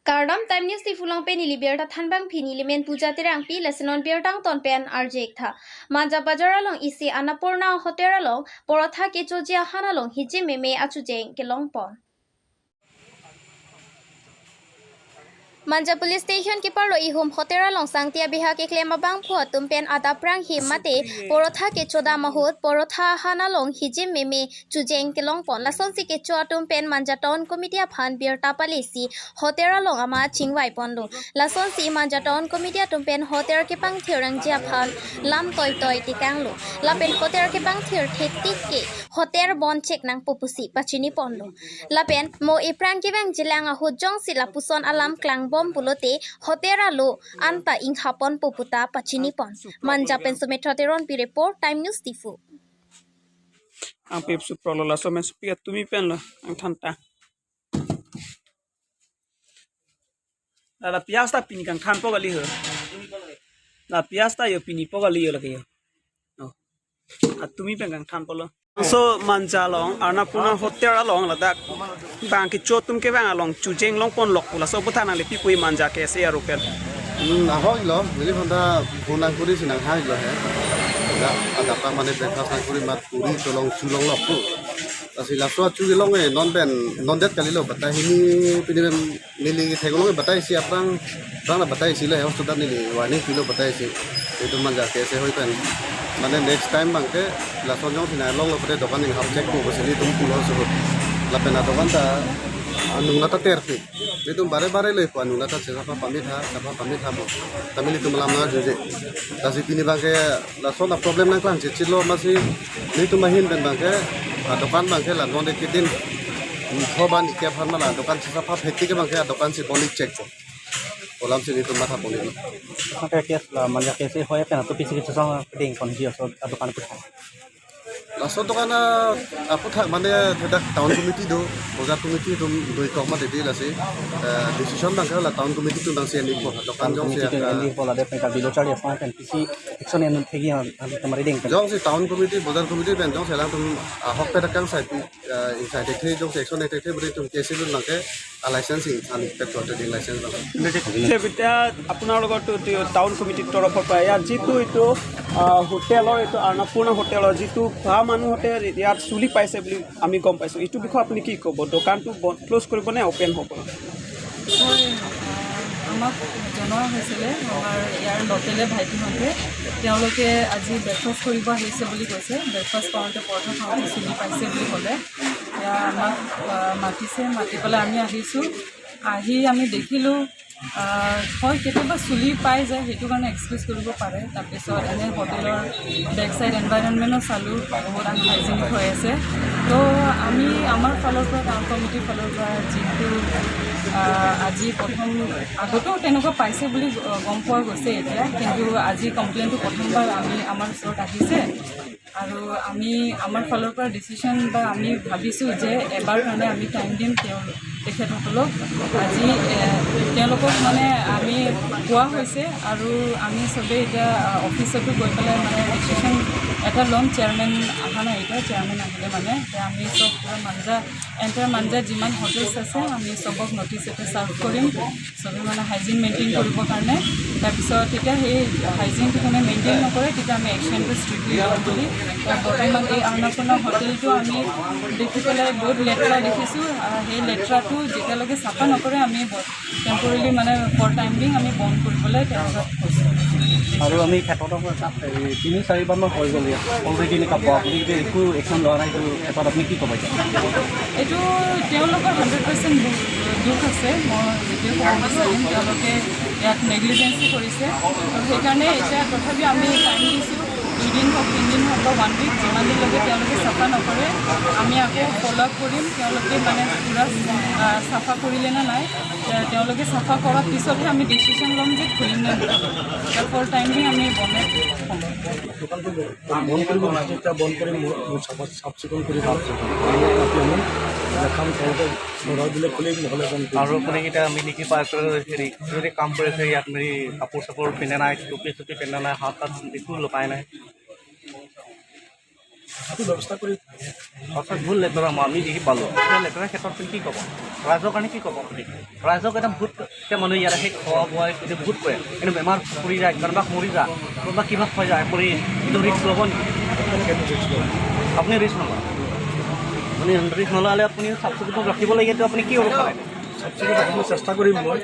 Kardam time news ti fulang pen iliber ta thanbang phini limen puja terang pi lesenon ber tang ton pen arjek tha manja bajar along isi anapurna hotel along porotha ke chojia hanalong hiji meme achu jeng kelong pon Manja Police Station Keeper lo ihum hotera long sangtia biha ke klema bang pho tumpen ada prang him mate porotha ke choda mahut porotha hana long hijim meme chujeng kelong pon la son si ke chwa tumpen manja town committee phan bir tapalisi hotera long ama chingwai pondu la son si manja town committee tumpen hoter ke pang thirang jia phan lam toy toy tikang lo la pen hoter ke pang thir thetik ke hoter bon check nang popusi pachini pondu la pen mo iprang ke bang jilang hujong sila puson alam klang bom pulote hotera lo anta inghapon poputa pachini pon manja pensometroteron pi report time news tifu ang pepsu prolo la so men spia tumi pen la ang thanta la piasta pini kang than po gali ho la piasta yo pini po gali yo lagi yo tumi pen kang than po lo so manja long anapurna hotel along la dak bang ki chotum ke bang along chujeng long pon lok pula so buthana le pipui manja ke se aru pen ahoi lo beli honda punang kuri sinang hai lo he ya ada pa mane breakfast nang kuri mat kuri tolong sulong lok pu asi la so chu long e non det kali lo bata hini pini nili thegolong bata si apang bang la bata si le ho sudah nili wani kilo bata si itu manja ke se hoi pen mane next time bang ke la so jong sinai long lo pada dokan ning hap check ko bosili tum pulo so la pena dokan ta nung nata terpi itu bare le ko nung nata siapa pamit ha bo kami itu malam na juje kasi pini bangke la so na problem nang klang cicilo masih itu mahin ben bangke dokan bangke la nonde kidin thoban ikya phan mala dokan siapa pheti ke bangke dokan si boni check ko olam si itu mata boni lo maka kes la manja kese hoya pena to pisi ke sang ding kon ji so dokan pu langsung tu kan apa tak mana tidak tahun komiti do, bozar komiti tu doi kau mah dedi lah sih, decision bangkal lah tahun komiti tu bangsi ini pun, dokan jong sih. Ini pola ada pengkal bilo cari asal kan pisi action yang thegi yang kemarin ding. Jong sih tahun komiti, bozar komiti ben jong selang tu hok pedagang side inside dekhe jong section dekhe beri tu kesi tu bangke licensing, pet water ding license bangke. sebita apuna logot tu town committee torofar pa ya jitu itu hotelor itu anapurna hotelor jitu মানুহ হতে ইয়াত চুলি পাইছে বুলি আমি গম পাইছো ইটো বিষয় আপুনি কি ক'ব দোকানটো ক্লোজ কৰিব নে ওপেন হ'ব আমাক জনোৱা হৈছিলে আমাৰ ইয়াৰ লোকেলে ভাইটিহঁতে তেওঁলোকে আজি ব্ৰেকফাষ্ট কৰিব আহিছে বুলি কৈছে ব্ৰেকফাষ্ট কৰোঁতে পৰঠা খাওঁতে চুলি পাইছে বুলি ক'লে আমাক মাতিছে মাতি পেলাই আমি আহিছোঁ আহি আমি দেখিলোঁ হয় কেতিয়াবা চুলি পাই যায় সেইটো কাৰণে এক্সকিউজ কৰিব পাৰে তাৰপিছত এনে হোটেলৰ বেক চাইড এনভাইৰনমেণ্টো চালোঁ বহুত আনহাইজেনিক হৈ আছে তো আমি আমাৰ ফালৰ পৰা টাউন কমিটিৰ ফালৰ পৰা যিটো আজি প্ৰথম আগতেও তেনেকুৱা পাইছে বুলি গম পোৱা গৈছে এতিয়া কিন্তু আজি কমপ্লেইনটো প্ৰথমবাৰ আমাৰ ওচৰত আহিছে আৰু আমি আমাৰ ফালৰ পৰা ডিচিশ্যন বা আমি ভাবিছোঁ যে এবাৰ কাৰণে আমি টাইম দিম তেখেতসকলক আজি তেওঁলোকক মানে আমি কোৱা হৈছে আৰু আমি চবেই এতিয়া অফিচতো গৈ পেলাই মানে ডিচিশ্যন এটা ল'ম চেয়াৰমেন অহা নাই এতিয়া চেয়াৰমেন আহিলে মানে আমি চব পুৰা মাঞ্জা যিমান হোটেলছ আছে আমি চবক নটিচ এটা ছাৰ্ভ কৰিম চবেই মানে হাইজিন মেইনটেইন কৰিবৰ কাৰণে তাৰপিছত তেতিয়া সেই হাইজিনটো কোনে মেইনটেইন নকৰে তেতিয়া আমি একশ্যনটো ষ্ট্ৰিক্টলি ল'ম বুলি বৰ্তমান এই অন্নপূৰ্ণা হোটেলটো আমি দেখি পেলাই বহুত লেতেৰা দেখিছোঁ সেই লেতেৰাটো যেতিয়ালৈকে চাফা নকৰে আমি টেম্পৰেলি মানে ফৰ টাইম বিং আমি বন্ধ কৰিবলৈ তেওঁলোকক কৈছোঁ আৰু আমি ক্ষেত্ৰত 3-4 বাৰমান হৈ গ'ল অলৰেডি এনেকুৱা আপুনি একো একশ্যন লোৱা নাই এইটো ক্ষেত্ৰত আপুনি কি ক'ব এইটো তেওঁলোকৰ 100% দুখ আছে মই যদিও ক'ব বিচাৰিম তেওঁলোকে ইয়াত নেগলিজেঞ্চি কৰিছে আৰু সেইকাৰণে এতিয়া তথাপি আমি টাইম দিছোঁ 2 দিন হওক 3 দিন হওক বা 1 উইক যিমান দিনলৈকে তেওঁলোকে চাফা নকৰে আমি আকৌ ফ'ল' আপ কৰিম তেওঁলোকে মানে পূৰা চাফা কৰিলে নে নাই তেওঁলোকে চাফা কৰাৰ পিছতহে আমি ডিচিশ্যন ল'ম যে খুলিম নে ফৰ টাইমিং আমি বনাই বন্ধ কৰিব যেতিয়া বন্ধ কৰি চাফ চিকুণ কৰি আৰু কোনেকেইটা আমি নেকি পাই হেৰি যদি কাম কৰিছে ইয়াত মেৰি কাপোৰ চাপোৰ পিন্ধা নাই টুপি চুপি পিন্ধা নাই হাত তাত একো লুকাই নাই সেইটো ব্যৱস্থা কৰি অৰ্থাৎ ভুল লেতেৰা আমি দেখি পালোঁ এতিয়া লেতেৰা ক্ষেত্ৰত আপুনি কি ক'ব ৰাইজৰ কাৰণে কি ক'ব আপুনি ৰাইজক এটা ভোট এতিয়া মানুহে ইয়াত আহি খোৱা বোৱাই যদি ভোট কৰে কিন্তু বেমাৰ পৰি যায় কাৰোবাক মৰি যায় কোনোবা কিবা হৈ যায় কৰি এইটো ৰিস্ক ল'ব নেকি আপুনি ৰিস্ক নলয় আপুনি ৰিস্ক নল'লে আপুনি চাফ চিকুণ ৰাখিব লাগে এইটো আপুনি কি হ'ব পাৰে চাফ চিকুণ ৰাখিবলৈ চেষ্টা কৰিম মই